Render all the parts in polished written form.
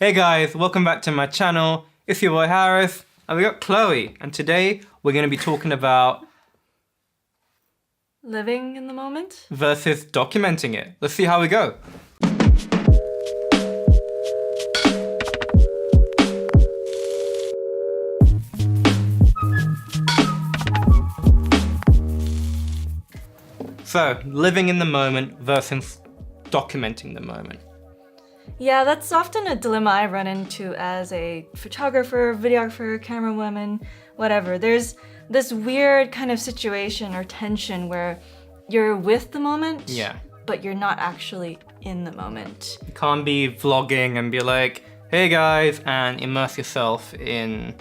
Hey guys, welcome back to my channel. It's your boy Harris, and we got Chloe, and today we're going to be talking about living in the moment versus documenting it. Let's see how we go. So, living in the moment versus documenting the moment. Yeah, that's often a dilemma I run into as a photographer, videographer, camerawoman, whatever. There's this weird kind of situation or tension where you're with the moment, but you're not actually in the moment. You can't be vlogging and be like, hey guys, and immerse yourself in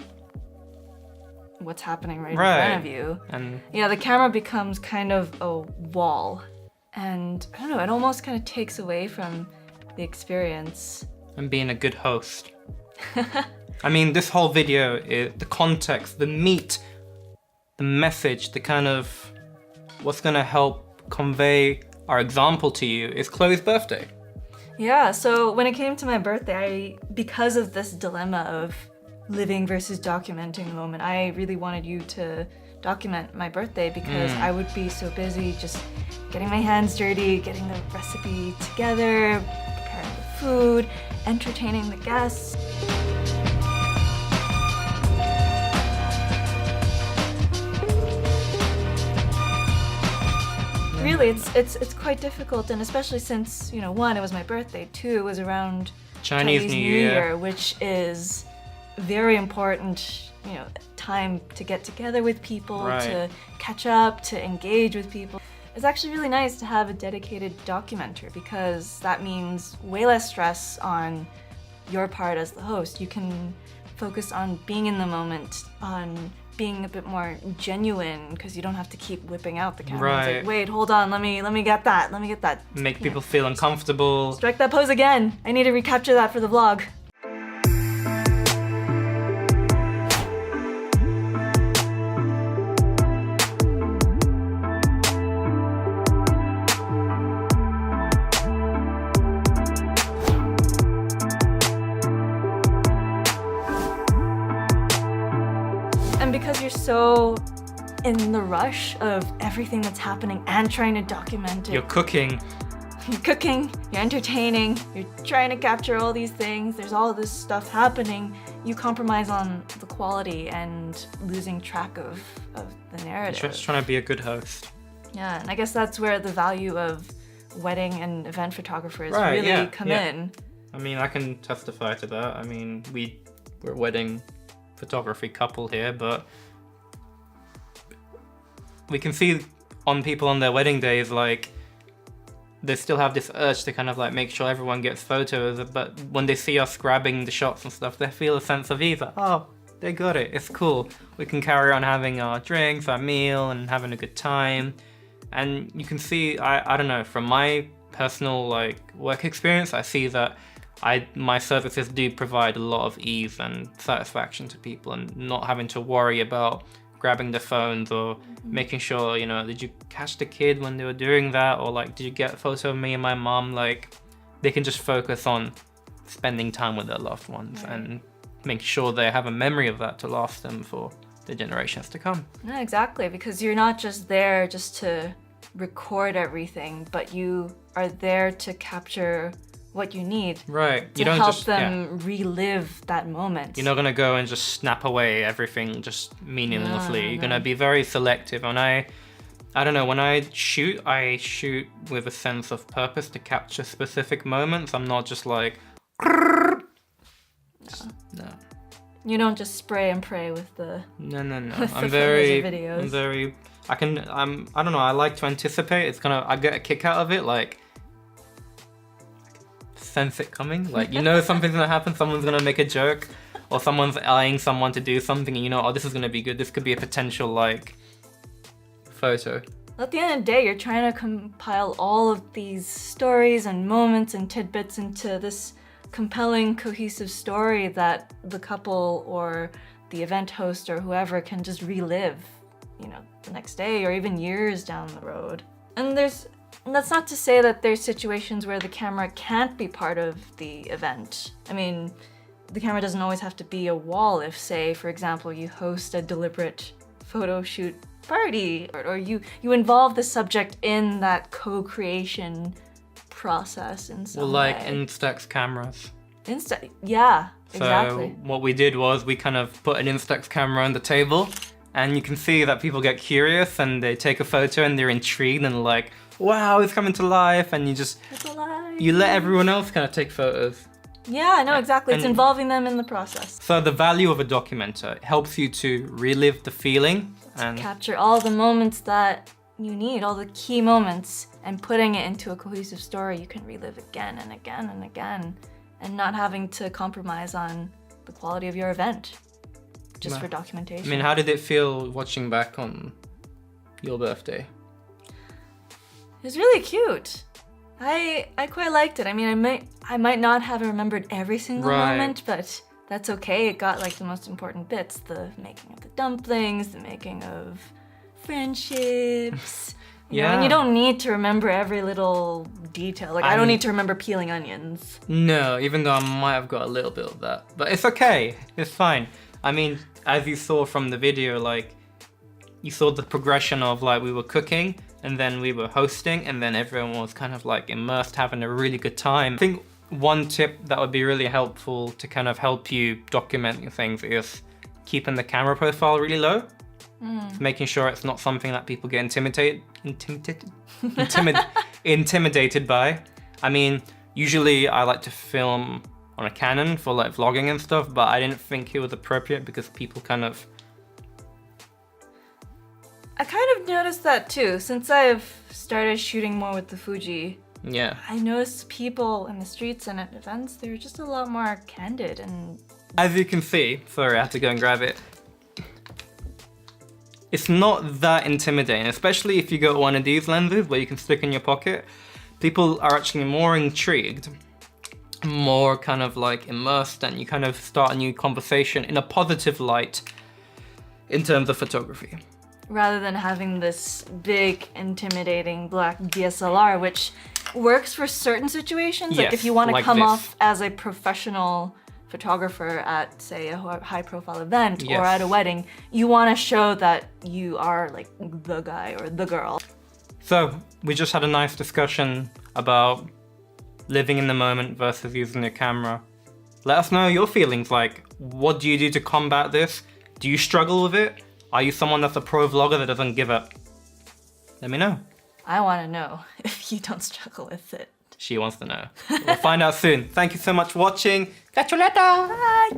what's happening right in front of you. And yeah, the camera becomes kind of a wall. And I don't know, it almost kind of takes away from the experience. And being a good host. I mean, this whole video is the context, the meat, the message, the kind of what's gonna help convey our example to you is Chloe's birthday. Yeah, so when it came to my birthday, because of this dilemma of living versus documenting the moment, I really wanted you to document my birthday because I would be so busy just getting my hands dirty, getting the recipe together, preparing the food, entertaining the guests. Really, it's quite difficult, and especially since, you know, one, it was my birthday, two, it was around Chinese New Year, which is very important, you know, time to get together with people, to catch up, to engage with people. It's actually really nice to have a dedicated documenter because that means way less stress on your part as the host. You can focus on being in the moment, on being a bit more genuine because you don't have to keep whipping out the camera. It's like, wait, hold on, let me get that, let me get that. Make people feel uncomfortable. Strike that pose again. I need to recapture that for the vlog. And because you're so in the rush of everything that's happening and trying to document it. You're cooking. You're cooking, you're entertaining, you're trying to capture all these things, there's all this stuff happening. You compromise on the quality and losing track of the narrative. You're just trying to be a good host. Yeah, and I guess that's where the value of wedding and event photographers really come in. I mean, I can testify to that. I mean, we're a wedding photography couple here, but we can see on people on their wedding days, like, they still have this urge to kind of like make sure everyone gets photos, but when they see us grabbing the shots and stuff, they feel a sense of ease. Like, oh, they got it, it's cool. We can carry on having our drinks, our meal, and having a good time. And you can see, I don't know, from my personal like work experience, I see that my services do provide a lot of ease and satisfaction to people, and not having to worry about grabbing the phones or making sure, you know, did you catch the kid when they were doing that, or like, did you get a photo of me and my mom? Like, they can just focus on spending time with their loved ones and make sure they have a memory of that to last them for the generations to come. No, exactly, because you're not just there just to record everything, but you are there to capture what you need to help them relive that moment. You're not gonna go and just snap away everything just meaninglessly. You're gonna be very selective. And I don't know, when I shoot with a sense of purpose to capture specific moments. I'm not just like no. You don't just spray and pray with the no. With I'm the very videos. I'm very I don't know, I like to anticipate. I get a kick out of it, like sense it coming, like, you know, something's gonna happen, someone's gonna make a joke, or someone's eyeing someone to do something, and you know, oh, this is gonna be good, this could be a potential like photo. At the end of the day, you're trying to compile all of these stories and moments and tidbits into this compelling, cohesive story that the couple or the event host or whoever can just relive, you know, the next day or even years down the road. And there's And that's not to say that there's situations where the camera can't be part of the event. I mean, the camera doesn't always have to be a wall if, say, for example, you host a deliberate photo shoot party, or you involve the subject in that co-creation process in some Well, like way. Instax cameras. Yeah, So exactly. what we did was we kind of put an Instax camera on the table, and you can see that people get curious and they take a photo and they're intrigued and like, wow, it's coming to life, and It's alive. you let everyone else kind of take photos. Yeah, no, exactly. It's And- involving them in the process. So the value of a documenter, it helps you to relive the feeling and Capture all the moments that you need, all the key moments, and putting it into a cohesive story you can relive again and again and again, and not having to compromise on the quality of your event just for documentation. I mean, how did it feel watching back on your birthday? It was really cute. I quite liked it. I mean, I might not have remembered every single Right. moment, but that's okay. It got like the most important bits: the making of the dumplings, the making of friendships. You know, and Yeah. you don't need to remember every little detail. Like I don't I'm- need to remember peeling onions. No, even though I might have got a little bit of that, but it's okay. It's fine. I mean, as you saw from the video, like you saw the progression of like we were cooking and then we were hosting and then everyone was kind of like immersed, having a really good time. I think one tip that would be really helpful to kind of help you document things is keeping the camera profile really low. Making sure it's not something that people get intimidated by. I mean, usually I like to film on a Canon for like vlogging and stuff, but I didn't think it was appropriate because people kind of... I kind of noticed that too. Since I've started shooting more with the Fuji, Yeah. I noticed people in the streets and at events, they're just a lot more candid and As you can see, sorry, I had to go and grab it. It's not that intimidating, especially if you got one of these lenses where you can stick in your pocket. People are actually more intrigued, more kind of like immersed, and you kind of start a new conversation in a positive light in terms of photography. rather than having this big, intimidating black DSLR, which works for certain situations. Like Yes, if you want to like come this. off as a professional photographer at, say, a high-profile event or Yes. at a wedding, you want to show that you are like the guy or the girl. So we just had a nice discussion about living in the moment versus using your camera. Let us know your feelings. Like, what do you do to combat this? Do you struggle with it? Are you someone that's a pro vlogger that doesn't give up? Let me know. I want to know if you don't struggle with it. She wants to know. We'll find out soon. Thank you so much for watching. Catch you later. Bye!